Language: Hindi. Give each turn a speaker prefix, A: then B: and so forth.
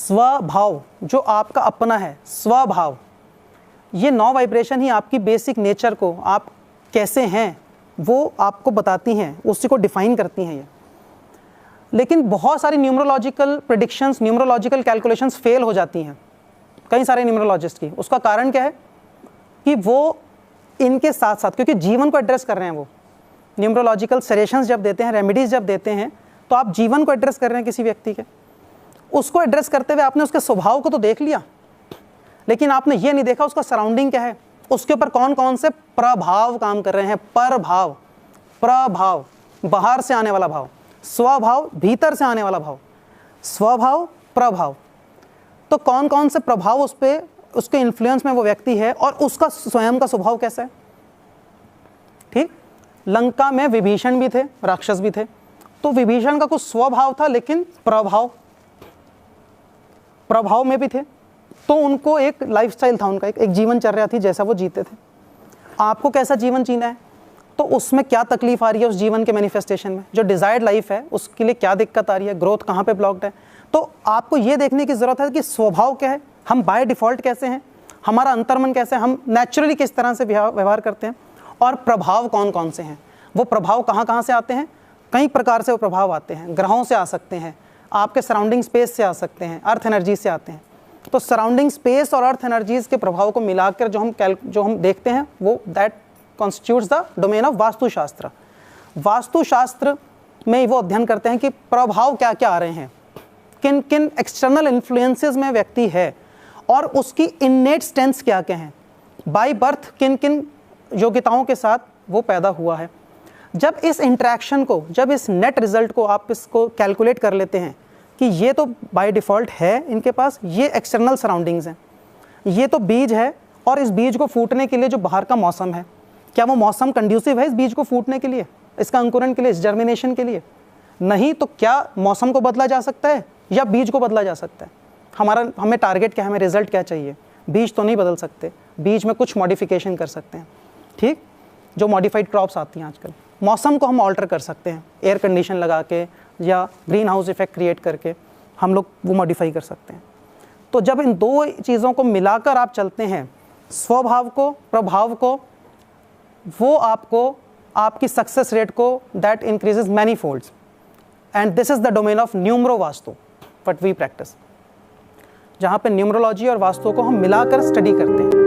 A: स्वभाव जो आपका अपना है, स्वभाव, ये 9 वाइब्रेशन ही आपकी बेसिक नेचर को, आप कैसे हैं वो आपको बताती हैं, उसी को डिफाइन करती हैं ये। लेकिन बहुत सारी numerological predictions, numerological calculations fail हो जाती हैं कई सारे न्यूमरोलॉजिस्ट की। उसका कारण क्या है कि वो इनके साथ साथ, क्योंकि जीवन को एड्रेस कर रहे हैं, वो न्यूमरोलॉजिकल सजेशंस जब देते हैं, रेमेडीज जब देते हैं, तो आप जीवन को एड्रेस कर रहे हैं किसी व्यक्ति के। उसको एड्रेस करते हुए आपने उसके स्वभाव को तो देख लिया, लेकिन आपने ये नहीं देखा उसका सराउंडिंग क्या है, उसके ऊपर कौन कौन से प्रभाव काम कर रहे हैं। प्रभाव, प्रभाव बाहर से आने वाला भाव, स्वभाव भीतर से आने वाला भाव, स्वभाव प्रभाव। तो कौन कौन से प्रभाव उस पे, उसके इन्फ्लुएंस में वो व्यक्ति है और उसका स्वयं का स्वभाव कैसा है। ठीक, लंका में विभीषण भी थे, राक्षस भी थे, तो विभीषण का कुछ स्वभाव था, लेकिन प्रभाव में भी थे, तो उनको एक लाइफस्टाइल था, उनका एक जीवनचर्या थी, जैसा वो जीते थे। आपको कैसा जीवन जीना है, तो उसमें क्या तकलीफ आ रही है उस जीवन के मैनिफेस्टेशन में, जो डिजायर्ड लाइफ है उसके लिए क्या दिक्कत आ रही है, ग्रोथ कहाँ पे ब्लॉक्ड है। तो आपको ये देखने की जरूरत है कि स्वभाव क्या है, हम बाय डिफॉल्ट कैसे हैं, हमारा अंतर्मन कैसे है, हम नेचुरली किस तरह से व्यवहार करते हैं, और प्रभाव कौन कौन से हैं। वो प्रभाव कहाँ कहाँ से आते हैं, कई प्रकार से वो प्रभाव आते हैं। ग्रहों से आ सकते हैं, आपके सराउंडिंग स्पेस से आ सकते हैं, अर्थ एनर्जी से आते हैं। तो सराउंडिंग स्पेस और अर्थ एनर्जीज के प्रभाव को मिलाकर जो हम देखते हैं, वो that constitutes the domain of Vastushastra. Vastushastra में वो अध्ययन करते हैं कि प्रभाव क्या क्या आ रहे हैं, किन किन एक्सटर्नल इन्फ्लुएंसेस में व्यक्ति है, और उसकी इननेट स्ट्रेंथ्स क्या क्या हैं, बाय बर्थ किन किन योग्यताओं के साथ वो पैदा हुआ है। जब इस इंटरेक्शन को, जब इस नेट रिजल्ट को आप इसको कैलकुलेट कर लेते हैं कि ये तो बाय डिफ़ॉल्ट है इनके पास, ये एक्सटर्नल सराउंडिंग्स हैं, ये तो बीज है, और इस बीज को फूटने के लिए जो बाहर का मौसम है, क्या वो मौसम कंड्यूसिव है इस बीज को फूटने के लिए, इसका अंकुरण के लिए, इस जर्मिनेशन के लिए? नहीं। तो क्या मौसम को बदला जा सकता है या बीज को बदला जा सकता है? हमें टारगेट क्या है, हमें रिजल्ट क्या चाहिए? बीज तो नहीं बदल सकते, बीज में कुछ मॉडिफिकेशन कर सकते हैं। ठीक, जो मॉडिफाइड क्रॉप्स आती हैं आजकल, मौसम को हम ऑल्टर कर सकते हैं, एयर कंडीशन लगा के या ग्रीन हाउस इफेक्ट क्रिएट करके हम लोग वो मॉडिफाई कर सकते हैं। तो जब इन दो चीज़ों को मिलाकर आप चलते हैं, स्वभाव को, प्रभाव को, वो आपको आपकी सक्सेस रेट को that increases many folds. And this is the domain of numero vastu what we practice, जहाँ पे न्यूमरोलॉजी और वास्तु को हम मिलाकर स्टडी करते हैं।